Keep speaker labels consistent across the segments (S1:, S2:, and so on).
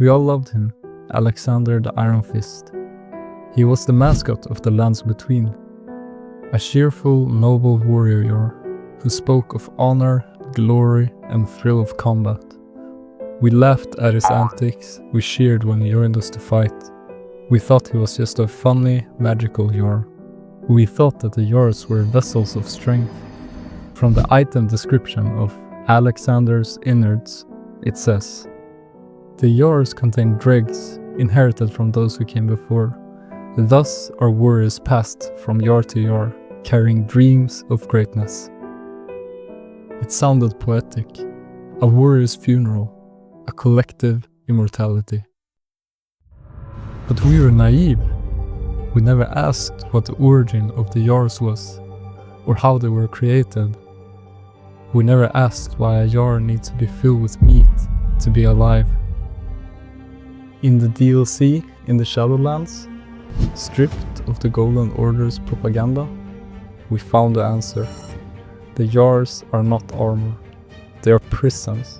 S1: We all loved him, Alexander the Iron Fist. He was the mascot of the lands between, a cheerful, noble warrior who spoke of honor, glory, and thrill of combat. We laughed at his antics, we cheered when he joined us to fight. We thought he was just a funny, magical Jarl. We thought that the Jarls were vessels of strength. From the item description of Alexander's innards, it says, "The Jarls contain dregs inherited from those who came before. Thus our warriors passed from Jarl to Jarl, carrying dreams of greatness." It sounded poetic, a warrior's funeral, a collective immortality. But we were naive. We never asked what the origin of the Jarls was, or how they were created. We never asked why a Jarl needs to be filled with meat to be alive. In the DLC, in the Shadowlands, stripped of the Golden Order's propaganda, we found the answer. The Jarls are not armor, they are prisons.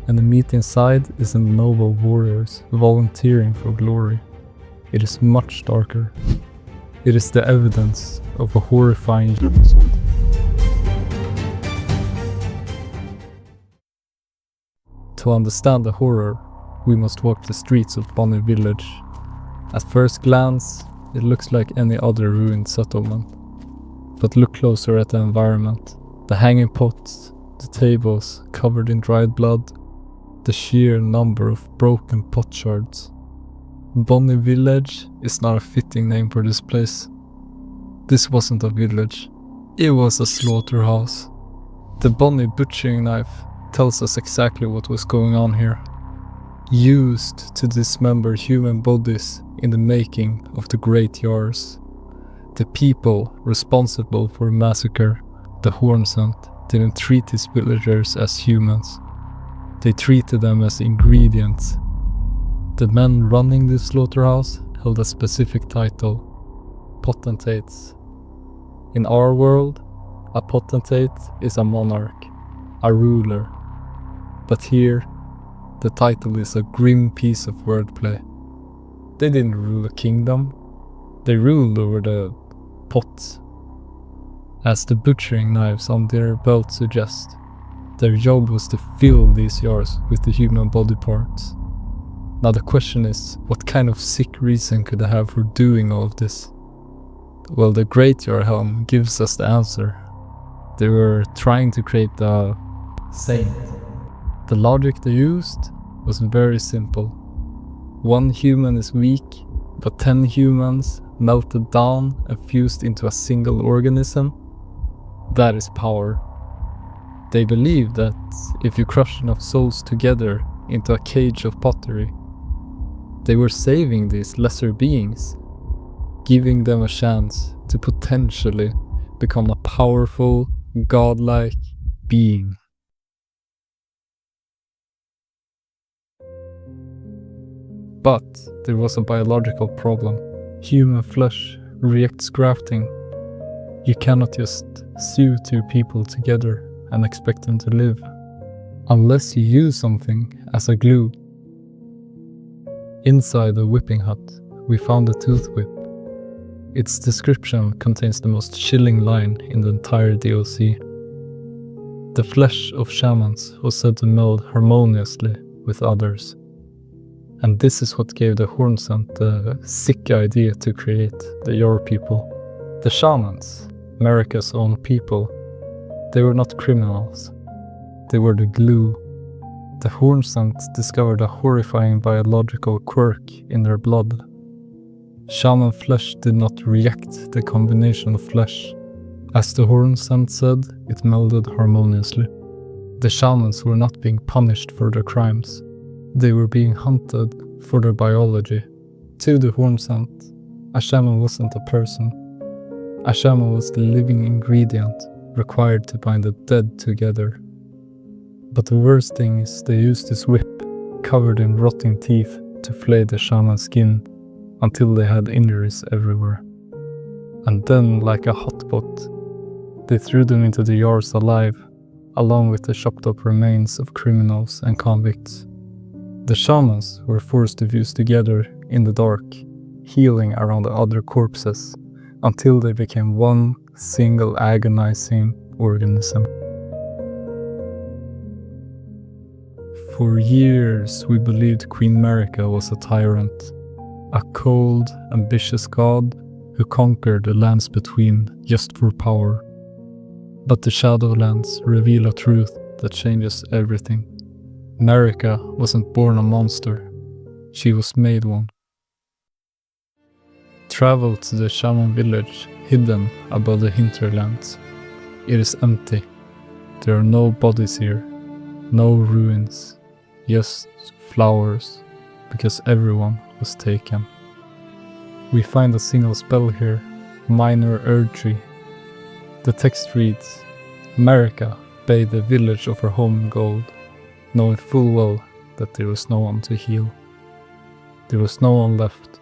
S1: And the meat inside isn't noble warriors volunteering for glory. It is much darker. It is the evidence of a horrifying genocide. To understand the horror, we must walk the streets of Bonny Village. At first glance, it looks like any other ruined settlement. But look closer at the environment. The hanging pots, the tables covered in dried blood, the sheer number of broken pot shards. Bonny Village is not a fitting name for this place. This wasn't a village, it was a slaughterhouse. The Bonny butchering knife tells us exactly what was going on here. Used to dismember human bodies in the making of the Great Jarls. The people responsible for the massacre, the Hornsent, didn't treat his villagers as humans. They treated them as ingredients. The men running this slaughterhouse held a specific title: potentates. In our world, a potentate is a monarch, a ruler. But here, the title is a grim piece of wordplay. They didn't rule a kingdom, they ruled over the pots. As the butchering knives on their belt suggest, their job was to fill these jars with the human body parts. Now the question is, what kind of sick reason could they have for doing all of this? Well, the Great Jarl helm gives us the answer. They were trying to create a saint. The logic they used was very simple. One human is weak, but 10 humans melted down and fused into a single organism. That is power. They believe that if you crush enough souls together into a cage of pottery, they were saving these lesser beings, giving them a chance to potentially become a powerful, godlike being. But there was a biological problem. Human flesh reacts grafting. You cannot just sew two people together and expect them to live, unless you use something as a glue. Inside the whipping hut, we found a tooth whip. Its description contains the most chilling line in the entire DLC. The flesh of shamans was said to meld harmoniously with others. And this is what gave the Hornsent the sick idea to create the Jarl people. The shamans, Marika's own people, they were not criminals. They were the glue. The Hornsent discovered a horrifying biological quirk in their blood. Shaman flesh did not react the combination of flesh. As the Hornsent said, it melded harmoniously. The shamans were not being punished for their crimes. They were being hunted for their biology. To the Hornsent, a shaman wasn't a person. A shaman was the living ingredient required to bind the dead together. But the worst thing is they used this whip, covered in rotting teeth, to flay the shaman's skin until they had injuries everywhere. And then, like a hot pot, they threw them into the yards alive, along with the chopped up remains of criminals and convicts. The shamans were forced to fuse together in the dark, healing around the other corpses, until they became one single agonizing organism. For years we believed Queen Marika was a tyrant, a cold, ambitious god who conquered the lands between just for power. But the Shadowlands reveal a truth that changes everything. Marika wasn't born a monster, she was made one. Travel to the shaman village hidden above the hinterlands. It is empty. There are no bodies here, no ruins, just flowers, because everyone was taken. We find a single spell here, Minor Erdtree. The text reads, Marika bade the village of her home in gold, knowing full well that there was no one to heal. There was no one left.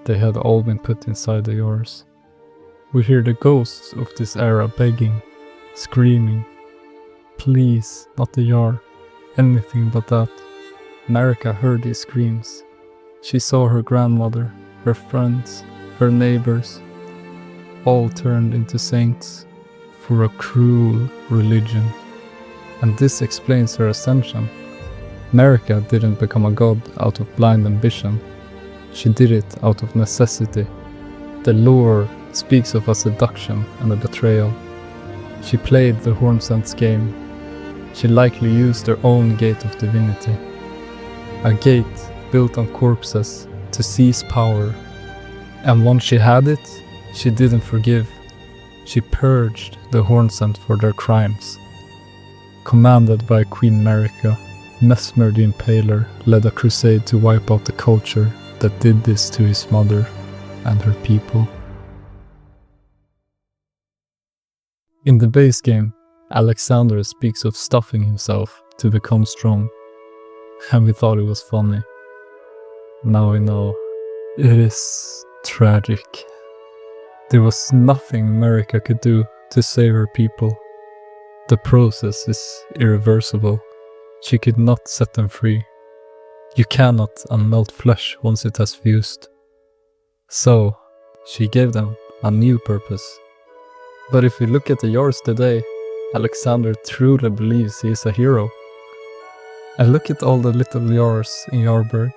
S1: They had all been put inside the jars. We hear the ghosts of this era begging, screaming, please, not the jar, anything but that. Marika heard these screams. She saw her grandmother, her friends, her neighbors, all turned into saints for a cruel religion. And this explains her ascension. Marika didn't become a god out of blind ambition. She did it out of necessity. The lore speaks of a seduction and a betrayal. She played the Hornsent's game. She likely used her own gate of divinity. A gate built on corpses to seize power. And once she had it, she didn't forgive. She purged the Hornsent for their crimes. Commanded by Queen Marika, Mesmer the Impaler led a crusade to wipe out the culture that did this to his mother and her people. In the base game, Alexander speaks of stuffing himself to become strong, and we thought it was funny. Now we know it is tragic. There was nothing Marika could do to save her people. The process is irreversible. She could not set them free. You cannot unmelt flesh once it has fused. So, she gave them a new purpose. But if we look at the jars today, Alexander truly believes he is a hero. And look at all the little jars in Jarberg,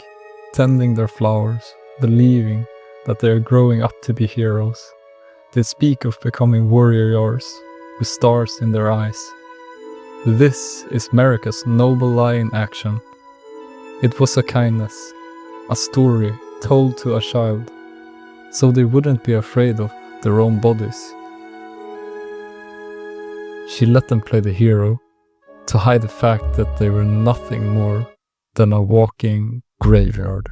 S1: tending their flowers, believing that they are growing up to be heroes. They speak of becoming warrior jars, with stars in their eyes. This is Marika's noble lie in action. It was a kindness, a story told to a child, so they wouldn't be afraid of their own bodies. She let them play the hero, to hide the fact that they were nothing more than a walking graveyard.